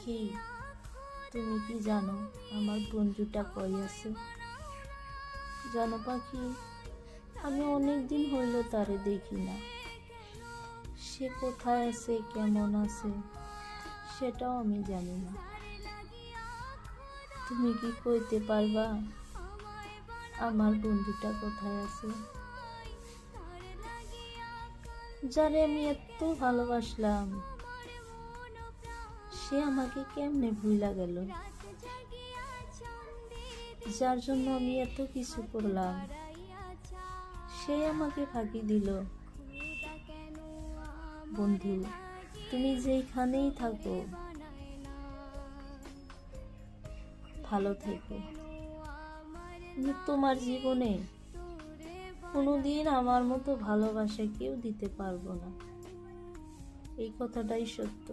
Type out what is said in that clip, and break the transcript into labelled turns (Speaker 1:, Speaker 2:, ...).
Speaker 1: পাখি, তুমি কি জানো আমার বন্ধুটা কই আছে? জানো পাখি, আমি অনেক দিন হইল তারে দেখি না। সে কোথায় আছে, কেমন আছে সেটাও আমি জানি না। তুমি কি কইতে পারবা আমার বন্ধুটা কোথায় আছে? যারে আমি এত ভালোবাসলাম, সে আমাকে কেমনে ভুইলা গেল? যার জন্য আমি এত কিছু করলাম, সে আমাকে ফাঁকি দিল। বন্ধু, তুমি যেখানেই থাকো ভালো থেকো। আমি তোমার জীবনে কোনোদিন আমার মতো ভালোবাসা কেউ দিতে পারবো না, এই কথাটাই সত্য।